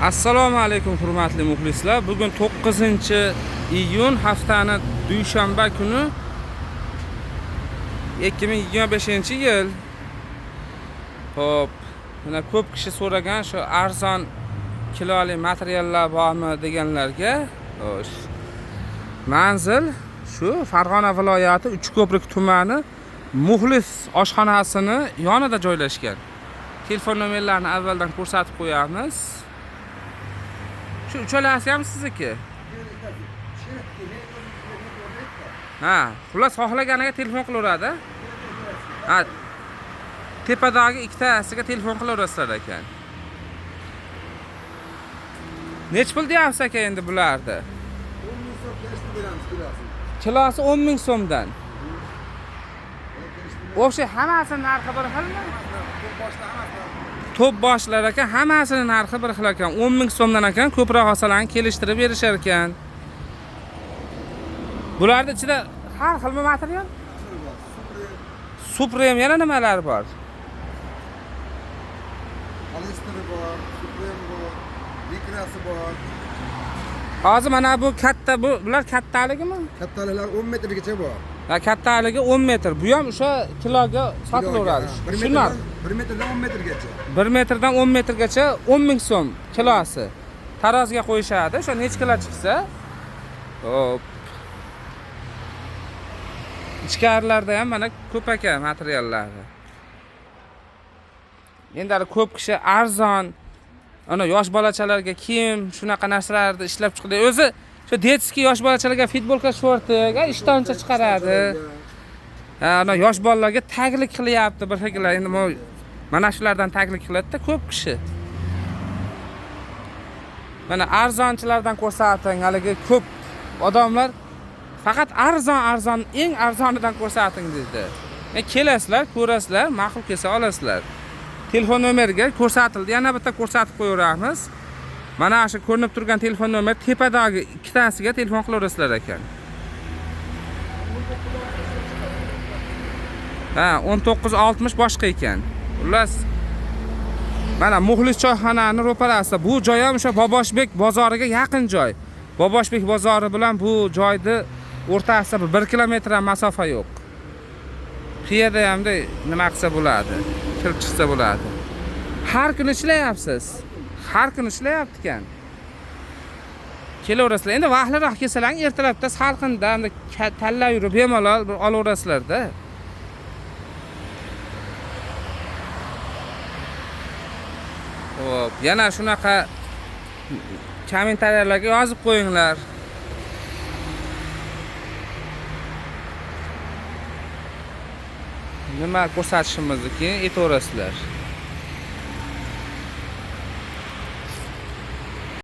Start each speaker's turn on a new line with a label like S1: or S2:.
S1: Assalomu alaykum hurmatli muxlislar. Bugun 9-iyun haftaning dushanba kuni 2025-yil. Xo'p, mana ko'p kishi so'ragan shu arzon kiloli materiallar bormi deganlarga, xo'sh. Manzil shu Farg'ona viloyati Uchko'prik tumani Muxlis oshxonasini yonida joylashgan. Telefon nomerlarini avvaldan ko'rsatib qo'yamiz. Şu uchalasi ham sizniki. Ha, xullas xohlaganiga telefon qilaveradi. Ha. Tepadagi ikkitasiga telefon qilaverasizlar ekan. Nech pul deyapsiz aka endi bularni?
S2: 10 ming so'm kelishib beramiz kilosi.
S1: Kilosi 10 ming so'mdan. O'sha hammasini narxi bir xilmi? Top boshlar ekan, hammasini narxi bir xil ekan. 10 ming so'mdan ekan, ko'proq olsalarni kelishtirib berishar ekan. Bularda ichida har xilmi material? Supreme yana nimalar bor?
S2: Alisteri bor, Supreme bor, Likrasi bor.
S1: Hozir mana bu katta, bular kattaligimi?
S2: Kattaliklar 10 metrgacha bor.
S1: Ha, kattaligi 10 metr. Bu ham o'sha kiloga sotilaveradi. Shunar.
S2: 1 metrdan 10 metrgacha.
S1: 1 metrdan 10 metrgacha 10 ming so'm kilosi. Taroziga qo'yishadi. O'sha nech kilo chiqsa, hop. Ichkarilarda ham mana ko'p ekan materiallari. Endi ko'p kishi arzon, ana yosh bolachalarga kiyim, shunaqa narsalarni ishlab chiqadi. O'zi shu detskiy yosh bolachalarga futbolka shortiga ishtoncha chiqaradi. Ana yosh bolalarga taglik qilyapti bir xillar. Endi mana shulardan taglik qiladi-da ko'p kishi. Mana arzonchilardan ko'rsating, haligi ko'p odamlar faqat arzon, eng arzonidan ko'rsating dedi. Kelasizlar, ko'rasizlar, ma'qul kelsa olasizlar. Telefon nomeriga ko'rsatildi. Yana bitta ko'rsatib qo'yamiz. Mana shu ko'rinib turgan telefon nomeri tepadagi ikkitasiga telefon qilaverasizlar ekan. Ha, 1960 boshqa ekan. Xullas mana Muxlis choyxonani ro'parasida. Bu joy ham o'sha Boboshbek bozoriga yaqin joy. Boboshbek bozori bilan bu joyni o'rtasida 1 kilometr masofa yo'q. Qayerda hamda nima qilsa bo'ladi, kirib chiqsa bo'ladi. Har kuni ishlayapsiz. Har kuni ishlayapti ekan. Kelaverasizlar. Endi vaqtliroq kelsalar, ertalabda salqinda hamda tanlab yurib bemalol olaverasizlar-da. Hop, yana shunaqa kommentariyalarga yozib qo'yinglar. Nima ko'rsatishimizni keyin aytaverasizlar.